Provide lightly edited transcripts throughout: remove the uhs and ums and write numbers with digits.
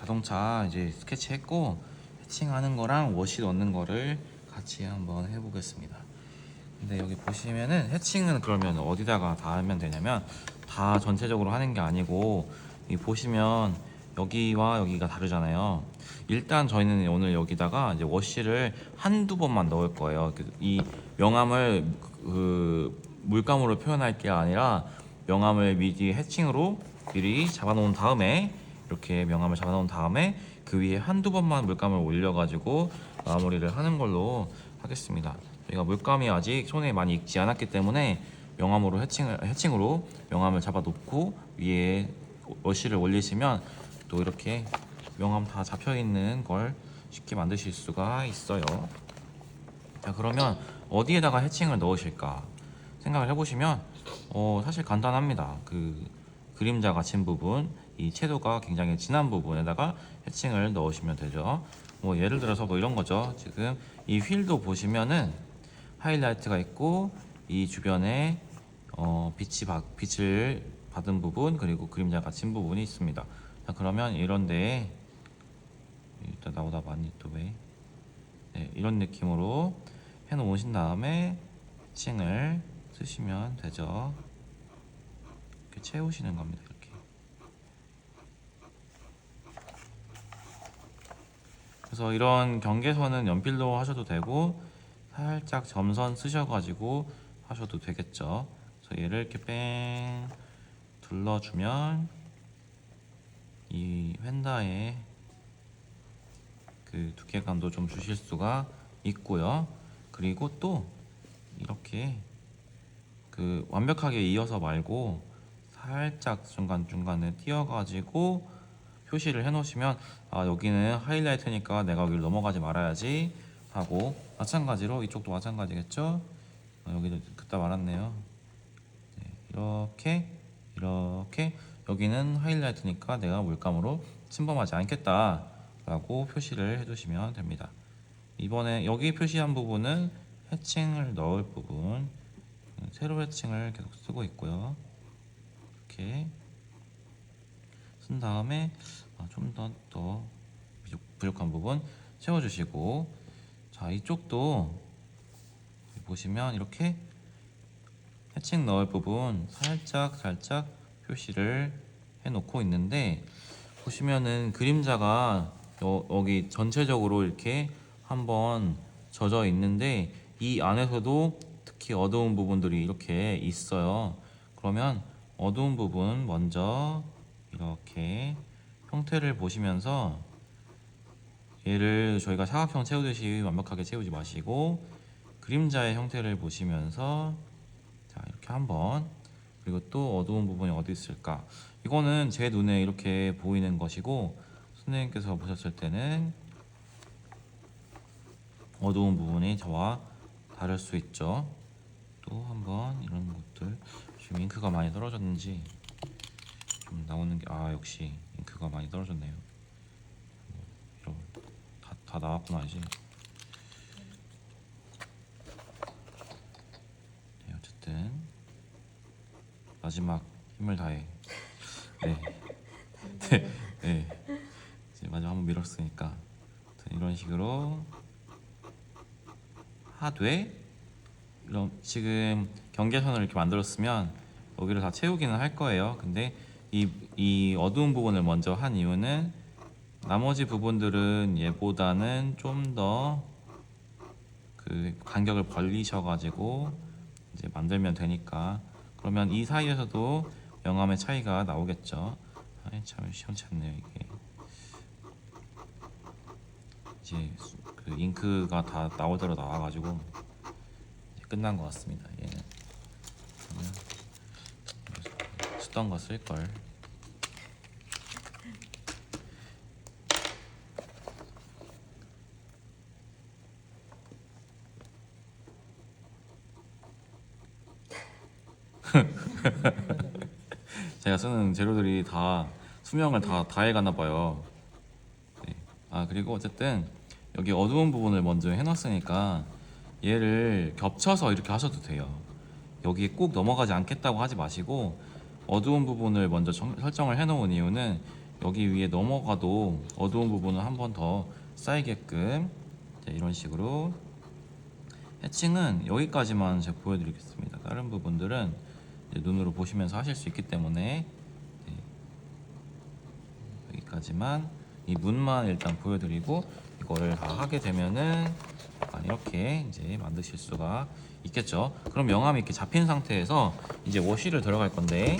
자동차 이제 스케치했고 해칭하는 거랑 워시 넣는 거를 같이 한번 해보겠습니다. 근데 여기 보시면은 해칭은 그러면 어디다가 다 하면 되냐면 다 전체적으로 하는 게 아니고 이 보시면 여기와 여기가 다르잖아요. 일단 저희는 오늘 여기다가 이제 워시를 한두 번만 넣을 거예요. 이 명암을 물감으로 표현할 게 아니라 명암을 미리 해칭으로 미리 잡아놓은 다음에 이렇게 명암을 잡아놓은 다음에 그 위에 한두 번만 물감을 올려가지고 마무리를 하는 걸로 하겠습니다. 저희가 물감이 아직 손에 많이 익지 않았기 때문에 명암으로 해칭으로 명암을 잡아놓고 위에 워시를 올리시면 또 이렇게 명암 다 잡혀있는 걸 쉽게 만드실 수가 있어요. 자, 그러면 어디에다가 해칭을 넣으실까 생각을 해보시면 사실 간단합니다. 그 그림자가 진 부분, 이 채도가 굉장히 진한 부분에다가 해칭을 넣으시면 되죠. 뭐 예를 들어서 뭐 이런 거죠. 지금 이 휠도 보시면은 하이라이트가 있고 이 주변에 빛을 받은 부분 그리고 그림자가 진 부분이 있습니다. 자, 그러면 이런 데에 일단 나오다 많이 또 왜 이런 느낌으로 해 놓으신 다음에 해칭을 쓰시면 되죠. 이렇게 채우시는 겁니다. 이렇게. 그래서 이런 경계선은 연필로 하셔도 되고 살짝 점선 쓰셔가지고 하셔도 되겠죠. 그래서 얘를 이렇게 뺑 둘러주면 이 휀다에 그 두께감도 좀 주실 수가 있고요. 그리고 또 이렇게 그 완벽하게 이어서 말고 살짝 중간중간에 띄어가지고 표시를 해 놓으시면 아, 여기는 하이라이트니까 내가 여기를 넘어가지 말아야지 하고, 마찬가지로 이쪽도 마찬가지겠죠. 여기도 그따 말았네요. 네, 이렇게 여기는 하이라이트니까 내가 물감으로 침범하지 않겠다 라고 표시를 해주시면 됩니다. 이번에 여기 표시한 부분은 해칭을 넣을 부분, 세로 해칭을 계속 쓰고 있고요. 이렇게 쓴 다음에 좀 더 부족한 부분 채워주시고, 자, 이쪽도 보시면 이렇게 해칭 넣을 부분 살짝 표시를 해 놓고 있는데, 보시면은 그림자가 여기 전체적으로 이렇게 한번 젖어 있는데 이 안에서도 특히 어두운 부분들이 이렇게 있어요. 그러면 어두운 부분 먼저 이렇게 형태를 보시면서 얘를 저희가 사각형 채우듯이 완벽하게 채우지 마시고 그림자의 형태를 보시면서 자, 이렇게 한번, 그리고 또 어두운 부분이 어디 있을까, 이거는 제 눈에 이렇게 보이는 것이고 선생님께서 보셨을 때는 어두운 부분이 저와 다를 수 있죠. 또 한번 이런 것들, 지금 잉크가 많이 떨어졌는지 좀 나오는 게, 역시 잉크가 많이 떨어졌네요. 이런 다 나왔구나 이제. 네, 어쨌든 마지막 힘을 다해. 네. 네. 이제 마지막 한번 밀었으니까 이런 식으로 하되, 이런 지금 경계선을 이렇게 만들었으면 여기를 다 채우기는 할 거예요. 근데 이 어두운 부분을 먼저 한 이유는 나머지 부분들은 얘보다는 좀 더 그 간격을 벌리셔가지고 이제 만들면 되니까, 그러면 이 사이에서도 명암의 차이가 나오겠죠. 참 시원치 않네요 이게. 이제 그 잉크가 다 나올 대로 나와가지고 이제 끝난 것 같습니다. 얘는 그러면 쓰던 거 쓸 걸. 제가 쓰는 재료들이 다 수명을 다 해가나 봐요. 네. 그리고 어쨌든 여기 어두운 부분을 먼저 해놨으니까 얘를 겹쳐서 이렇게 하셔도 돼요. 여기에 꼭 넘어가지 않겠다고 하지 마시고 어두운 부분을 먼저 설정을 해놓은 이유는 여기 위에 넘어가도 어두운 부분은 한 번 더 쌓이게끔 이런 식으로. 해칭은 여기까지만 제가 보여드리겠습니다. 다른 부분들은 눈으로 보시면서 하실 수 있기 때문에 여기까지만, 이 문만 일단 보여드리고, 이거를 다 하게 되면은 약간 이렇게 이제 만드실 수가 있겠죠. 그럼 명암이 이렇게 잡힌 상태에서 이제 워시를 들어갈 건데,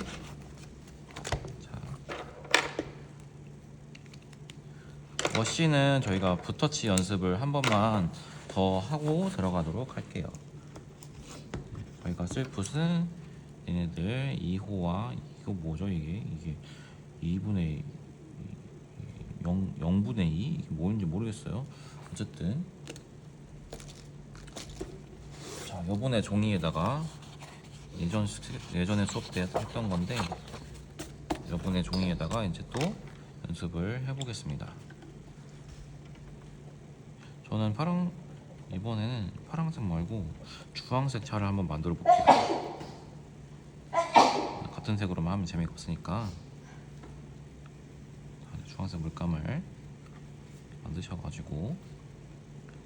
자, 워시는 저희가 붓터치 연습을 한 번만 더 하고 들어가도록 할게요. 저희가 쓸 붓은 얘네들 2호와 이거 뭐죠 이게 2분의 0분의 2 이게 뭐인지 모르겠어요. 어쨌든 자, 요번에 종이에다가 예전에 수업 때 했던 건데, 요번에 종이에다가 이제 또 연습을 해보겠습니다. 저는 이번에는 파란색 말고 주황색 차를 한번 만들어 볼게요. 같은 색으로만 하면 재미가 없으니까 주황색 물감을 만드셔가지고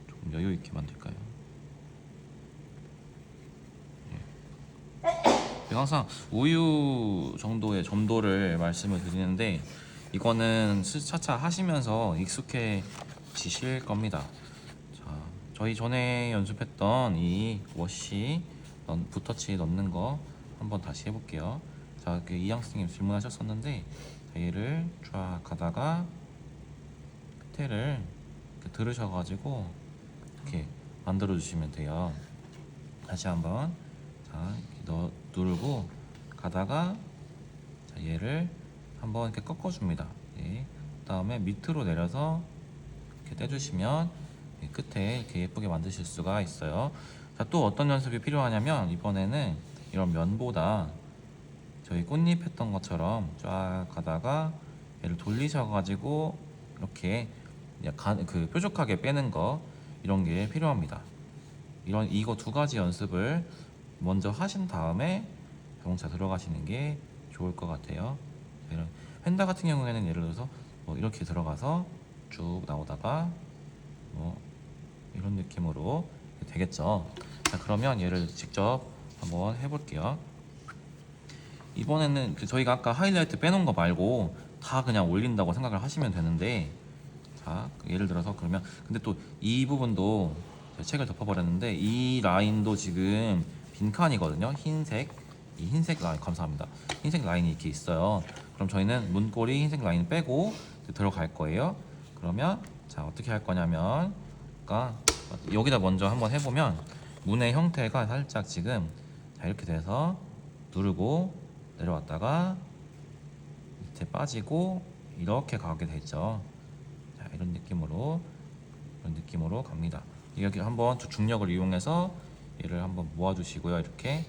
조금 여유 있게 만들까요? 항상 우유 정도의 점도를 말씀을 드리는데, 이거는 차차 하시면서 익숙해지실 겁니다. 자, 저희 전에 연습했던 이 워시 붓터치 넣는 거 한번 다시 해볼게요. 자, 이양 선생님 질문하셨었는데, 얘를 쫙 가다가 끝에를 이렇게 들으셔가지고 이렇게 만들어 주시면 돼요. 다시 한번, 자, 누르고 가다가, 자, 얘를 한번 이렇게 꺾어줍니다. 그 다음에 밑으로 내려서 이렇게 떼주시면 끝에 이렇게 예쁘게 만드실 수가 있어요. 자, 또 어떤 연습이 필요하냐면, 이번에는 이런 면보다 저희 꽃잎 했던 것처럼 쫙 가다가 얘를 돌리셔가지고 이렇게 뾰족하게 빼는 거, 이런 게 필요합니다. 이거 두 가지 연습을 먼저 하신 다음에 자동차 들어가시는 게 좋을 것 같아요. 이런 펜다 같은 경우에는 예를 들어서 뭐 이렇게 들어가서 쭉 나오다가 뭐 이런 느낌으로 되겠죠. 자, 그러면 얘를 직접 한번 해볼게요. 이번에는 저희가 아까 하이라이트 빼놓은 거 말고 다 그냥 올린다고 생각을 하시면 되는데, 자, 예를 들어서 그러면, 근데 또 이 부분도 책을 덮어버렸는데, 이 라인도 지금 빈칸이거든요. 이 흰색 라인, 감사합니다. 흰색 라인이 이렇게 있어요. 그럼 저희는 문고리 흰색 라인 빼고 들어갈 거예요. 그러면 자, 어떻게 할 거냐면, 그러니까 여기다 먼저 한번 해보면 문의 형태가 살짝 지금, 자, 이렇게 돼서 누르고 내려왔다가 밑에 빠지고 이렇게 가게 되죠. 자, 이런 느낌으로 갑니다. 여기 한번 중력을 이용해서 얘를 한번 모아주시고요. 이렇게.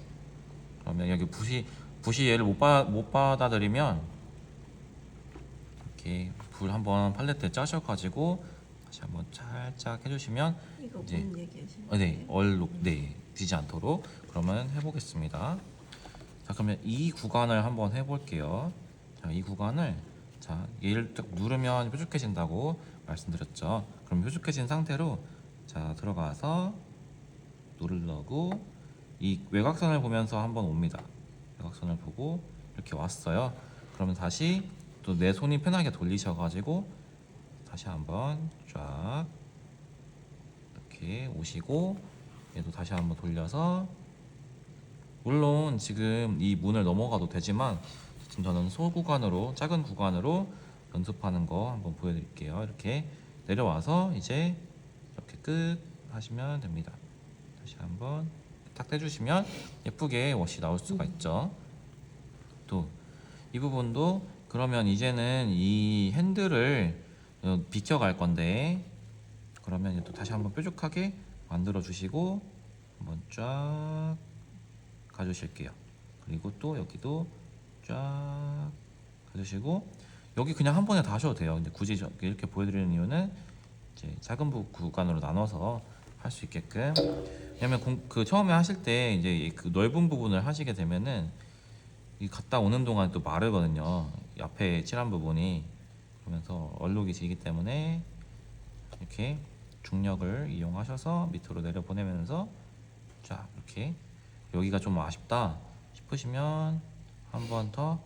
그러면 여기 붓이 얘를 못 받아들이면 이렇게 불 한번 팔레트에 짜셔가지고 다시 한번 살짝 해주시면, 이거 이제 뭔 얘기하시는 거예요? 네, 지지 않도록. 그러면 해보겠습니다. 자, 그러면 이 구간을 한번 해볼게요. 자, 이 구간을, 자, 얘를 딱 누르면 뾰족해진다고 말씀드렸죠. 그럼 뾰족해진 상태로, 자, 들어가서 누르고 이 외곽선을 보면서 한번 옵니다. 외곽선을 보고 이렇게 왔어요. 그러면 다시 또 내 손이 편하게 돌리셔가지고 다시 한번 쫙 이렇게 오시고, 얘도 다시 한번 돌려서, 물론 지금 이 문을 넘어가도 되지만 지금 저는 소구간으로, 작은 구간으로 연습하는 거 한번 보여드릴게요. 이렇게 내려와서 이제 이렇게 끝 하시면 됩니다. 다시 한번 딱 떼주시면 예쁘게 워시 나올 수가 있죠. 또 이 부분도, 그러면 이제는 이 핸들을 비켜갈 건데, 그러면 또 다시 한번 뾰족하게 만들어 주시고 한번 쫙 가주실게요. 그리고 또 여기도 쫙 가주시고, 여기 그냥 한 번에 다 하셔도 돼요. 근데 굳이 이렇게 보여드리는 이유는 이제 작은 구간으로 나눠서 할 수 있게끔. 왜냐면 처음에 하실 때 이제 그 넓은 부분을 하시게 되면은 이 갔다 오는 동안 또 마르거든요. 이 앞에 칠한 부분이. 보면서 얼룩이 지기 때문에 이렇게 중력을 이용하셔서 밑으로 내려 보내면서 쫙 이렇게 여기가 좀 아쉽다 싶으시면 한 번 더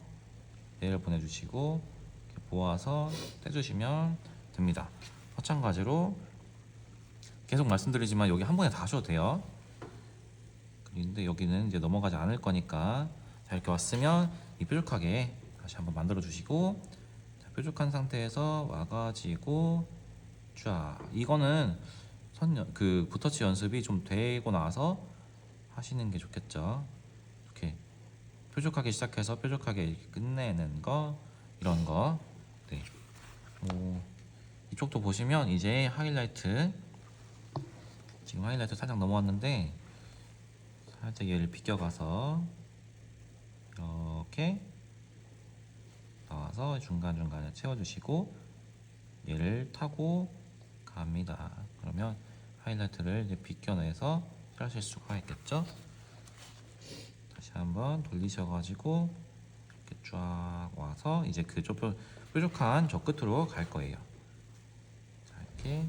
내려 보내주시고 이렇게 모아서 떼주시면 됩니다. 마찬가지로 계속 말씀드리지만 여기 한 번에 다 하셔도 돼요. 근데 여기는 이제 넘어가지 않을 거니까 자, 이렇게 왔으면 이 뾰족하게 다시 한번 만들어 주시고 자, 뾰족한 상태에서 와가지고 쫙 이거는 그 붓터치 연습이 좀 되고 나서 하시는 게 좋겠죠. 이렇게 뾰족하게 시작해서 뾰족하게 이렇게 끝내는 거 이런 거. 네. 이쪽도 보시면 이제 하이라이트 지금 하이라이트 살짝 넘어왔는데 살짝 얘를 비껴가서 이렇게 나와서 중간중간에 채워주시고 얘를 타고 갑니다. 그러면 하이라이트를 이제 비껴내서 칠하실 수가 있겠죠. 다시 한번 돌리셔가지고 이렇게 쫙 와서 이제 그 뾰족한 저 끝으로 갈 거예요. 자, 이렇게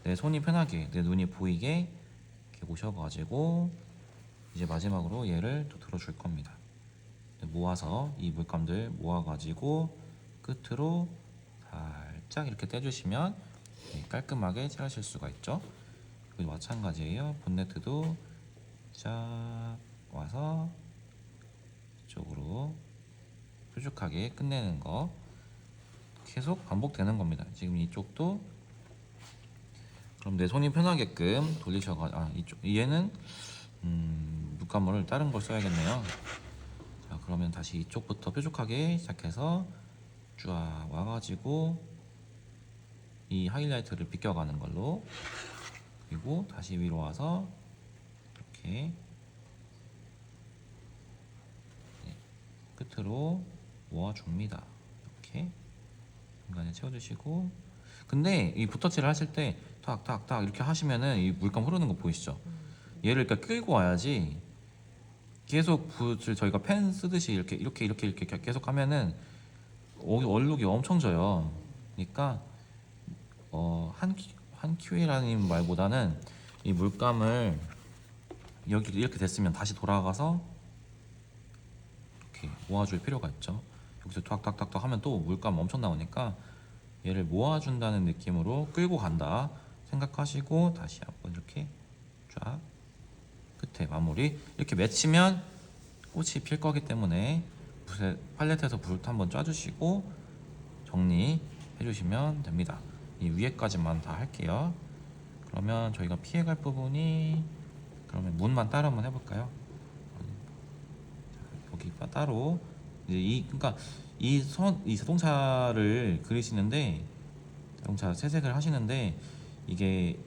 내 손이 편하게 내 눈이 보이게 이렇게 오셔가지고 이제 마지막으로 얘를 또 들어줄 겁니다. 모아서 이 물감들 모아가지고 끝으로 살짝 이렇게 떼주시면 깔끔하게 칠하실 수가 있죠. 그리고 마찬가지예요. 본네트도 쫙 와서 이쪽으로 뾰족하게 끝내는 거 계속 반복되는 겁니다. 지금 이쪽도 그럼 내 손이 편하게끔 돌리셔가 이쪽 얘는 물감을 다른 걸 써야겠네요. 자, 그러면 다시 이쪽부터 뾰족하게 시작해서 쫙 와가지고 이 하이라이트를 비껴가는 걸로 그리고 다시 위로 와서 이렇게 끝으로 모아줍니다. 이렇게 중간에 채워주시고 근데 이 붓터치를 하실 때 탁탁탁 이렇게 하시면은 이 물감 흐르는 거 보이시죠? 얘를 이렇게 끌고 와야지 계속 붓을 저희가 펜 쓰듯이 이렇게 계속 하면은 얼룩이 엄청 져요. 그러니까 한 큐이라는 말보다는 이 물감을 여기 이렇게 됐으면 다시 돌아가서 이렇게 모아줄 필요가 있죠. 여기서 탁탁탁탁 하면 또 물감 엄청 나오니까 얘를 모아준다는 느낌으로 끌고 간다 생각하시고 다시 한번 이렇게 쫙 끝에 마무리 이렇게 맺히면 꽃이 필 거기 때문에 팔레트에서 붓 한번 짜주시고 정리해 주시면 됩니다. 이 위에까지만 다 할게요. 그러면 저희가 피해갈 부분이 그러면 문만 따로 한번 해볼까요? 여기 따로 이제 그러니까 이 자동차를 그리시는데 자동차 채색을 하시는데 이게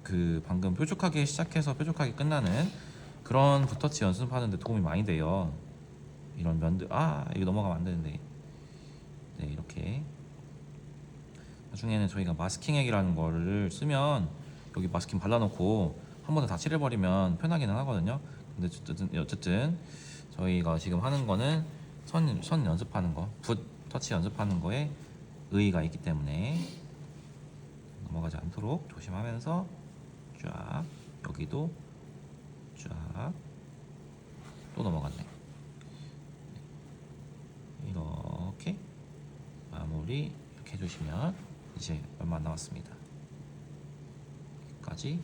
그 방금 뾰족하게 시작해서 뾰족하게 끝나는 그런 붓터치 연습하는데 도움이 많이 돼요. 이런 면들 이거 넘어가면 안 되는데 네 이렇게 나중에는 저희가 마스킹액이라는 거를 쓰면 여기 마스킹 발라놓고 한 번에 다 칠해버리면 편하기는 하거든요. 근데 어쨌든 저희가 지금 하는 거는 선 연습하는 거, 붓 터치 연습하는 거에 의의가 있기 때문에 넘어가지 않도록 조심하면서 쫙 여기도 쫙 또 넘어갔네. 이렇게 마무리 이렇게 해주시면 이제 얼마 안 남았습니다. 여기까지.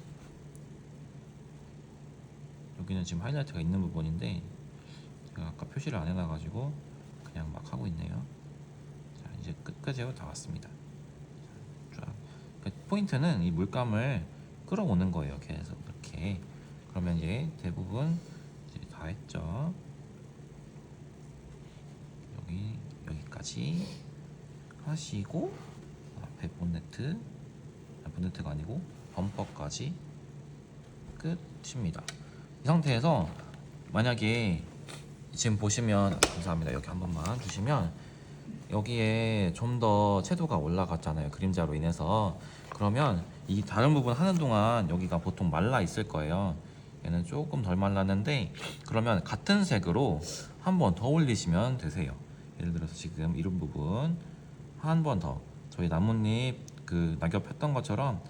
여기는 지금 하이라이트가 있는 부분인데 제가 아까 표시를 안 해놔가지고 그냥 막 하고 있네요. 자, 이제 끝까지 다 왔습니다. 쫙. 포인트는 이 물감을 끌어오는 거예요. 계속 이렇게. 그러면 이제 대부분 이제 다 했죠. 여기까지 하시고 앞에 본네트가 아니고 범퍼까지 끝입니다. 이 상태에서 만약에 지금 보시면 감사합니다. 여기 한 번만 주시면 여기에 좀 더 채도가 올라갔잖아요. 그림자로 인해서. 그러면 이 다른 부분 하는 동안 여기가 보통 말라 있을 거예요. 얘는 조금 덜 말랐는데 그러면 같은 색으로 한 번 더 올리시면 되세요. 예를 들어서 지금 이런 부분 한 번 더 저희 나뭇잎 그 낙엽 했던 것처럼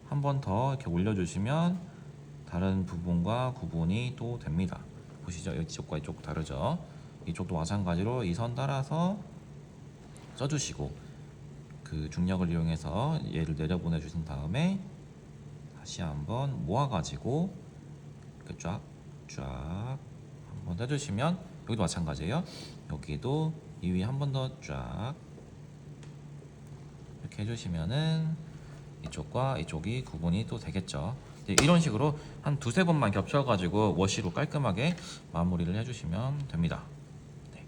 한 번 더 이렇게 올려주시면 다른 부분과 구분이 또 됩니다. 보시죠? 이쪽과 이쪽 다르죠? 이쪽도 마찬가지로 이 선 따라서 써주시고 그 중력을 이용해서 얘를 내려보내 주신 다음에 다시 한번 모아가지고 이렇게 쫙 한번 해주시면 여기도 마찬가지예요. 여기도 이 위에 한 번 더 쫙 이렇게 해주시면은 이쪽과 이쪽이 구분이 또 되겠죠. 이런 식으로 한 두세 번만 겹쳐가지고 워시로 깔끔하게 마무리를 해주시면 됩니다. 네.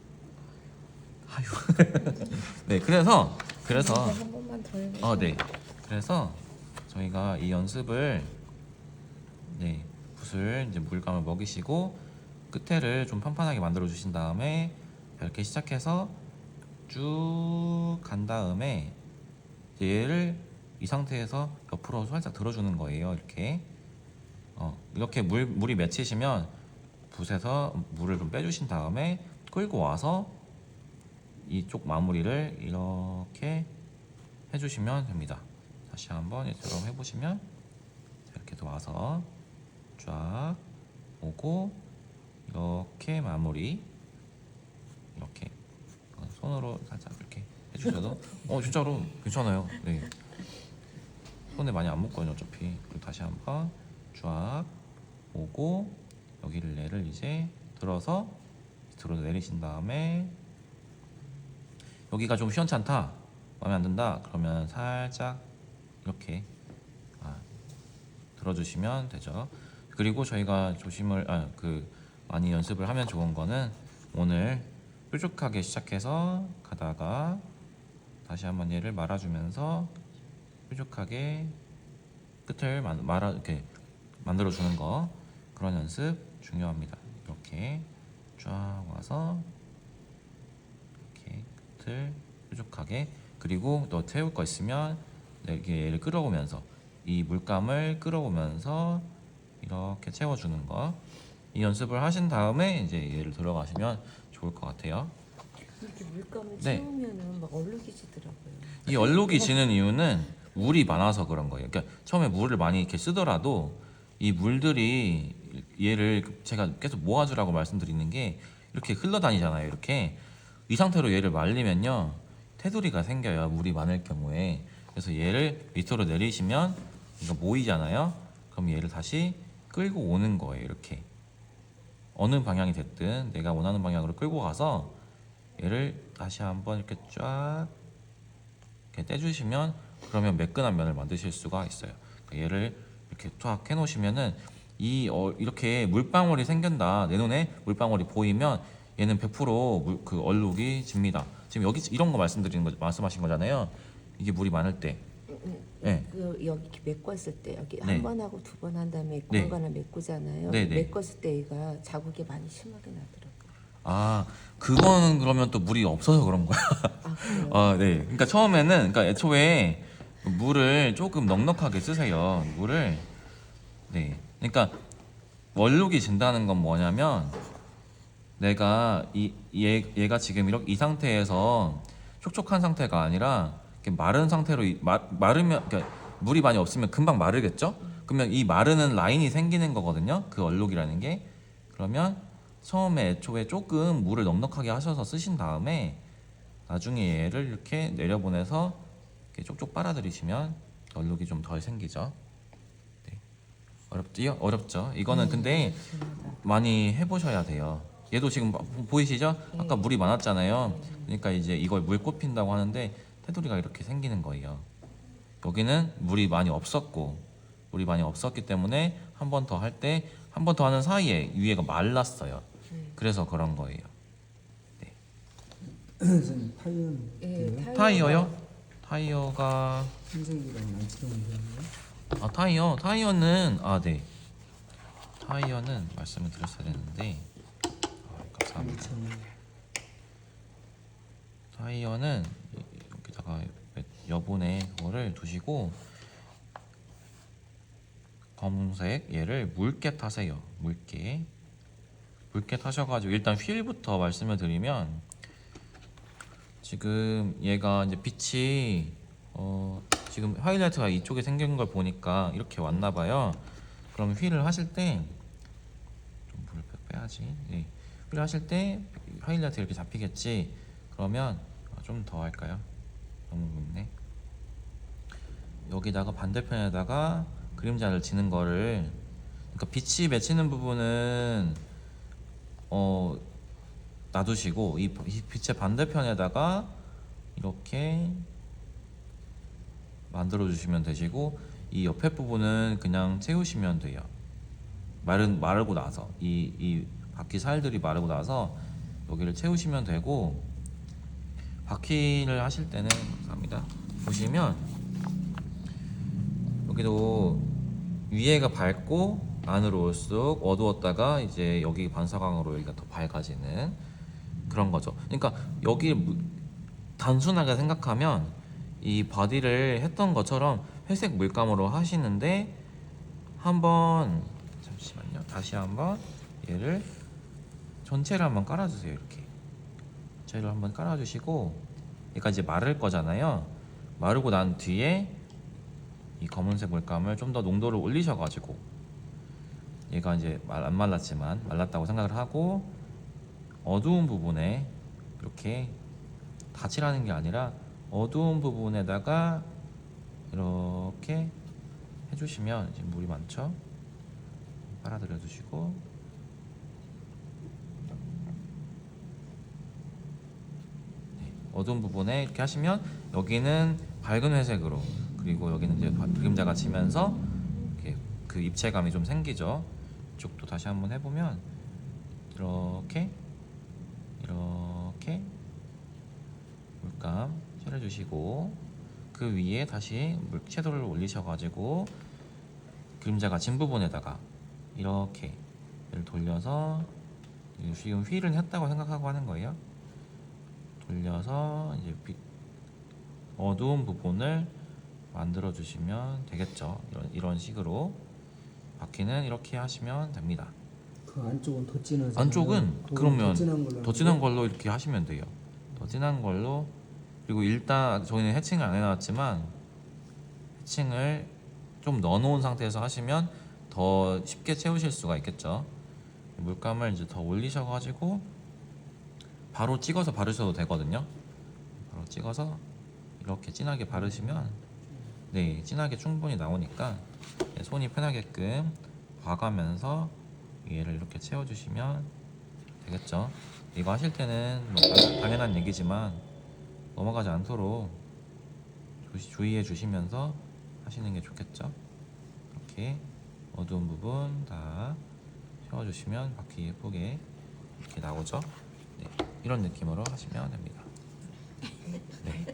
아유. 네, 그래서 한 번만 더 해보세요. 네. 그래서 저희가 이 연습을 네, 붓을 이제 물감을 먹이시고 끝에를 좀 판판하게 만들어 주신 다음에 이렇게 시작해서 쭉 간 다음에 얘를 이 상태에서 옆으로 살짝 들어주는 거예요. 이렇게 물이 맺히시면 붓에서 물을 좀 빼주신 다음에 끌고 와서 이쪽 마무리를 이렇게 해주시면 됩니다. 다시 한번 이처럼 해보시면 이렇게 와서 쫙 오고 이렇게 마무리 이렇게 손으로 살짝 이렇게 해주셔도 진짜로 괜찮아요. 네. 손에 많이 안 묻거든요 어차피. 그리고 다시 한번 쫙 오고 얘를 이제 들어서 내리신 다음에 여기가 좀 시원찮다, 마음에 안 든다 그러면 살짝 이렇게 들어주시면 되죠. 그리고 저희가 많이 연습을 하면 좋은 거는 오늘 뾰족하게 시작해서 가다가 다시 한번 얘를 말아주면서 뾰족하게 끝을 이렇게 만들어주는 거, 그런 연습 중요합니다. 이렇게 쫙 와서 이렇게 끝을 뾰족하게, 그리고 또 태울 거 있으면 이렇게 얘를 끌어오면서 이 물감을 끌어오면서 이렇게 채워주는 거, 이 연습을 하신 다음에 이제 얘를 들어가시면 좋을 것 같아요. 이렇게 물감을 네. 채우면은 막 얼룩이지더라고요. 이 얼룩이 지는 이유는 물이 많아서 그런 거예요. 그러니까 처음에 물을 많이 이렇게 쓰더라도 이 물들이 얘를, 제가 계속 모아주라고 말씀드리는 게 이렇게 흘러다니잖아요. 이렇게 이 상태로 얘를 말리면요 테두리가 생겨요. 물이 많을 경우에. 그래서 얘를 밑으로 내리시면 이거 모이잖아요. 그럼 얘를 다시 끌고 오는 거예요. 이렇게 어느 방향이 됐든 내가 원하는 방향으로 끌고 가서 얘를 다시 한번 이렇게 쫙 이렇게 떼주시면, 그러면 매끈한 면을 만드실 수가 있어요. 그러니까 얘를 이렇게 쫙 해놓으시면은 이렇게 물방울이 생긴다, 내 눈에 물방울이 보이면 얘는 100% 그 얼룩이 집니다. 지금 여기 이런 거 말씀하신 거잖아요. 이게 물이 많을 때. 네. 여기 이렇게 메꿨을 때 여기 네. 한 번 하고 두 번 한 다음에 네. 공간을 메꾸잖아요. 네, 네. 메꿨을 때 얘가 자국이 많이 심하게 나더라고요. 그거는 그러면 또 물이 없어서 그런 거야. 그래요? 네. 그러니까 그러니까 애초에 물을 조금 넉넉하게 쓰세요. 물을. 네. 그러니까 원룩이 진다는 건 뭐냐면, 내가 얘가 지금 이 상태에서 촉촉한 상태가 아니라 이렇게 마른 상태로 마르면, 그러니까 물이 많이 없으면 금방 마르겠죠? 그러면 이 마르는 라인이 생기는 거거든요. 그 얼룩이라는 게. 그러면 처음에 애초에 조금 물을 넉넉하게 하셔서 쓰신 다음에 나중에 얘를 이렇게 내려보내서 이렇게 쪽쪽 빨아들이시면 얼룩이 좀 덜 생기죠. 네. 어렵지요? 어렵죠. 이거는 근데 많이 해보셔야 돼요. 얘도 지금 보이시죠? 아까 물이 많았잖아요. 그러니까 이제 이걸 물 꼽힌다고 하는데 테두리가 이렇게 생기는 거예요. 여기는 물이 많이 없었기 때문에 한 번 더 하는 사이에 위에가 말랐어요. 그래서 그런 거예요. 선생님 타이어는 예, 어때요? 타이어요? 타이어가 흰색이랑 난치동이잖아요. 타이어는 네. 타이어는 말씀을 드렸어야 되는데 감사합니다. 타이어는 여기다가 여분의 그거를 두시고 검은색 얘를 묽게 타세요. 묽게 타셔가지고 일단 휠부터 말씀을 드리면, 지금 얘가 이제 빛이 지금 하이라이트가 이쪽에 생긴 걸 보니까 이렇게 왔나 봐요. 그럼 휠을 하실 때 좀 물을 빼야지. 네. 휠을 하실 때 하이라이트 이렇게 잡히겠지. 그러면 좀 더 할까요? 너무 묻네. 여기다가 반대편에다가 그림자를 지는 거를, 그러니까 빛이 맺히는 부분은 놔두시고 이 빛의 반대편에다가 이렇게 만들어 주시면 되시고, 이 옆에 부분은 그냥 채우시면 돼요. 마르고 나서 이 바퀴 살들이 마르고 나서 여기를 채우시면 되고, 바퀴를 하실 때는 감사합니다. 보시면 여기도 위에가 밝고 안으로 올수록 어두웠다가 이제 여기 반사광으로 여기가 더 밝아지는 그런 거죠. 그러니까 여기 단순하게 생각하면 이 바디를 했던 것처럼 회색 물감으로 하시는데, 한번 잠시만요. 다시 한번 얘를 전체를 한번 깔아주세요. 이렇게 전체를 한번 깔아주시고, 얘가 이제 마를 거잖아요. 마르고 난 뒤에 이 검은색 물감을 좀 더 농도를 올리셔가지고, 얘가 이제 안 말랐지만 말랐다고 생각을 하고, 어두운 부분에 이렇게 다 칠하는 게 아니라 어두운 부분에다가 이렇게 해주시면, 이제 물이 많죠? 빨아들여 주시고, 네, 어두운 부분에 이렇게 하시면 여기는 밝은 회색으로, 그리고 여기는 이제 그림자가 지면서 이렇게 그 입체감이 좀 생기죠. 이쪽도 다시 한번 해보면 이렇게 물감 칠해주시고, 그 위에 다시 섀도우를 올리셔가지고 그림자가 진 부분에다가 이렇게 얘를 돌려서, 지금 휠을 했다고 생각하고 하는 거예요. 돌려서 이제 어두운 부분을 만들어 주시면 되겠죠. 이런 식으로 바퀴는 이렇게 하시면 됩니다. 그 안쪽은 더 진하잖아요. 안쪽은 그러면 더 진한 걸로 걸로 이렇게 하시면 돼요. 더 진한 걸로. 그리고 일단 저희는 해칭을 안 해놨지만 해칭을 좀 넣어놓은 상태에서 하시면 더 쉽게 채우실 수가 있겠죠. 물감을 이제 더 올리셔가지고 바로 찍어서 바르셔도 되거든요. 바로 찍어서 이렇게 진하게 바르시면, 네, 진하게 충분히 나오니까 손이 편하게끔 봐가면서 얘를 이렇게 채워주시면 되겠죠. 이거 하실 때는 뭐 당연한 얘기지만 넘어가지 않도록 주의해 주시면서 하시는 게 좋겠죠. 이렇게 어두운 부분 다 채워주시면 바퀴 예쁘게 이렇게 나오죠. 네, 이런 느낌으로 하시면 됩니다. 네.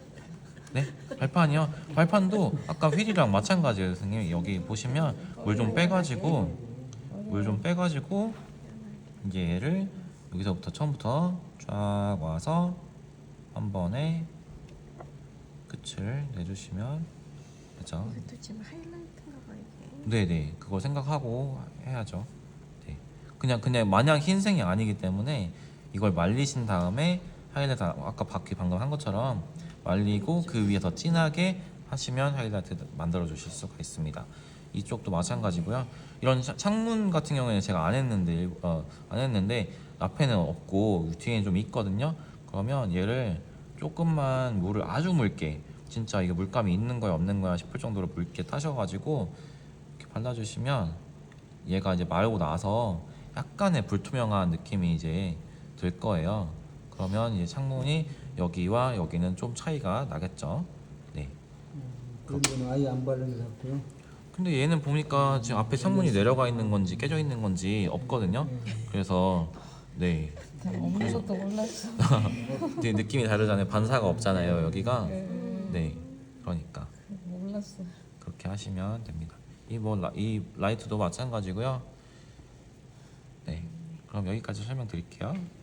네, 발판이요. 발판도 아까 휠이랑 마찬가지예요, 선생님. 여기 보시면 물 좀 빼가지고 이제 얘를 여기서부터 처음부터 쫙 와서 한 번에 끝을 내주시면 되죠. 이것도 지금 하이라이트인가 봐 이게. 네네, 그걸 생각하고 해야죠. 네, 그냥 마냥 흰색이 아니기 때문에 이걸 말리신 다음에 하이라이트, 아까 바퀴 방금 한 것처럼 말리고 그 위에 더 진하게 하시면 하이라이트 만들어 주실 수가 있습니다. 이쪽도 마찬가지고요. 이런 창문 같은 경우에는 제가 안 했는데 앞에는 없고 뒤에는 좀 있거든요. 그러면 얘를 조금만 물을 아주 묽게, 진짜 이게 물감이 있는 거야 없는 거야 싶을 정도로 묽게 타셔가지고 이렇게 발라주시면 얘가 이제 마르고 나서 약간의 불투명한 느낌이 이제 들 거예요. 그러면 이제 창문이 여기와 여기는 좀 차이가 나겠죠. 네. 그런 거는 아예 안 바르는 게 낫고요. 근데 얘는 보니까 지금 앞에 창문이 내려가 있는 건지 깨져 있는 건지 없거든요. 그래서 네. 아무것도 몰랐어. 되게 느낌이 다르잖아요. 반사가 없잖아요, 여기가. 네. 그러니까 몰랐어. 그렇게 하시면 됩니다. 이 라이트도 마찬가지고요. 네. 그럼 여기까지 설명드릴게요.